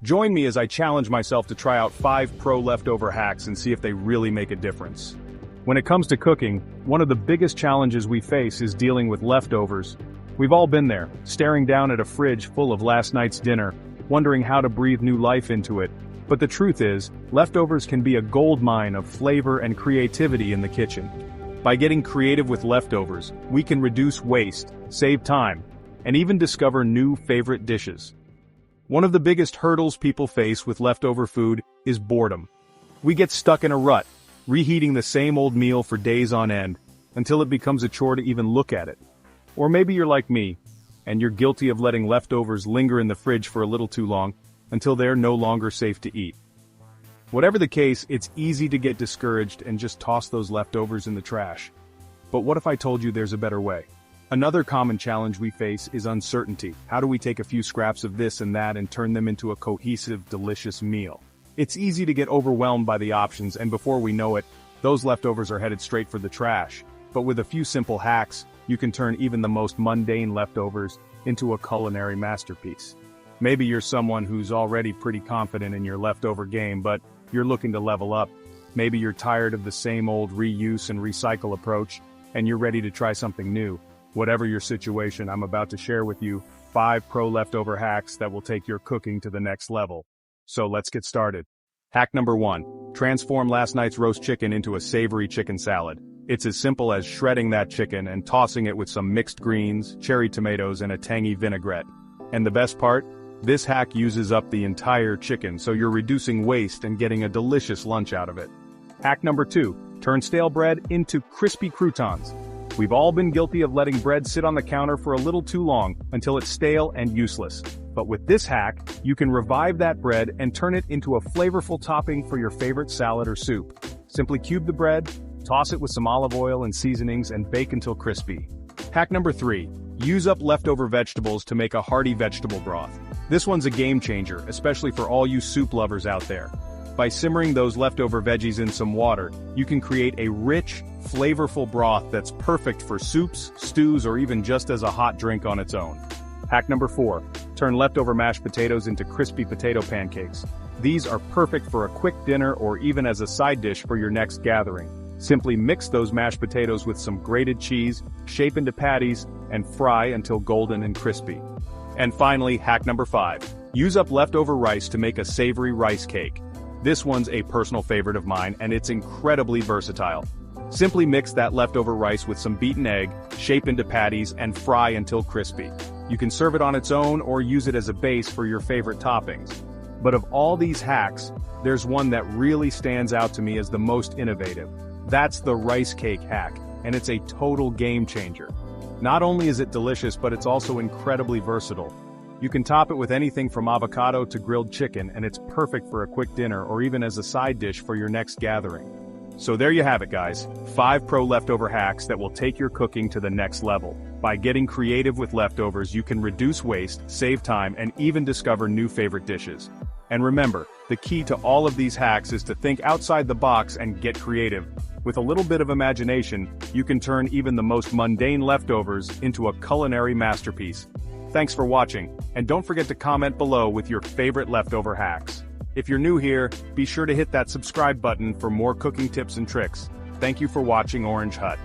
Join me as I challenge myself to try out 5 pro leftover hacks and see if they really make a difference. When it comes to cooking, one of the biggest challenges we face is dealing with leftovers. We've all been there, staring down at a fridge full of last night's dinner, wondering how to breathe new life into it. But the truth is, leftovers can be a goldmine of flavor and creativity in the kitchen. By getting creative with leftovers, we can reduce waste, save time, and even discover new favorite dishes. One of the biggest hurdles people face with leftover food is boredom. We get stuck in a rut, reheating the same old meal for days on end, until it becomes a chore to even look at it. Or maybe you're like me, and you're guilty of letting leftovers linger in the fridge for a little too long, until they're no longer safe to eat. Whatever the case, it's easy to get discouraged and just toss those leftovers in the trash. But what if I told you there's a better way? Another common challenge we face is uncertainty. How do we take a few scraps of this and that and turn them into a cohesive, delicious meal? It's easy to get overwhelmed by the options, and before we know it, those leftovers are headed straight for the trash. But with a few simple hacks, you can turn even the most mundane leftovers into a culinary masterpiece. Maybe you're someone who's already pretty confident in your leftover game, but you're looking to level up. Maybe you're tired of the same old reuse and recycle approach, and you're ready to try something new. Whatever your situation, I'm about to share with you 5 pro leftover hacks that will take your cooking to the next level. So let's get started. Hack number 1. Transform last night's roast chicken into a savory chicken salad. It's as simple as shredding that chicken and tossing it with some mixed greens, cherry tomatoes, and a tangy vinaigrette. And the best part? This hack uses up the entire chicken, so you're reducing waste and getting a delicious lunch out of it. Hack number 2. Turn stale bread into crispy croutons. We've all been guilty of letting bread sit on the counter for a little too long, until it's stale and useless. But with this hack, you can revive that bread and turn it into a flavorful topping for your favorite salad or soup. Simply cube the bread, toss it with some olive oil and seasonings, and bake until crispy. Hack number 3. Use up leftover vegetables to make a hearty vegetable broth. This one's a game changer, especially for all you soup lovers out there. By simmering those leftover veggies in some water, you can create a rich, flavorful broth that's perfect for soups, stews, or even just as a hot drink on its own. Hack number 4. Turn leftover mashed potatoes into crispy potato pancakes. These are perfect for a quick dinner or even as a side dish for your next gathering. Simply mix those mashed potatoes with some grated cheese, shape into patties, and fry until golden and crispy. And finally, hack number 5. Use up leftover rice to make a savory rice cake. This one's a personal favorite of mine, and it's incredibly versatile. Simply mix that leftover rice with some beaten egg, shape into patties, and fry until crispy. You can serve it on its own or use it as a base for your favorite toppings. But of all these hacks, there's one that really stands out to me as the most innovative. That's the rice cake hack, and it's a total game changer. Not only is it delicious, but it's also incredibly versatile. You can top it with anything from avocado to grilled chicken, and it's perfect for a quick dinner or even as a side dish for your next gathering. So there you have it, guys. 5 pro leftover hacks that will take your cooking to the next level. By getting creative with leftovers, you can reduce waste, save time, and even discover new favorite dishes. And remember, the key to all of these hacks is to think outside the box and get creative. With a little bit of imagination, you can turn even the most mundane leftovers into a culinary masterpiece. Thanks for watching, and don't forget to comment below with your favorite leftover hacks. If you're new here, be sure to hit that subscribe button for more cooking tips and tricks. Thank you for watching Orange Hut.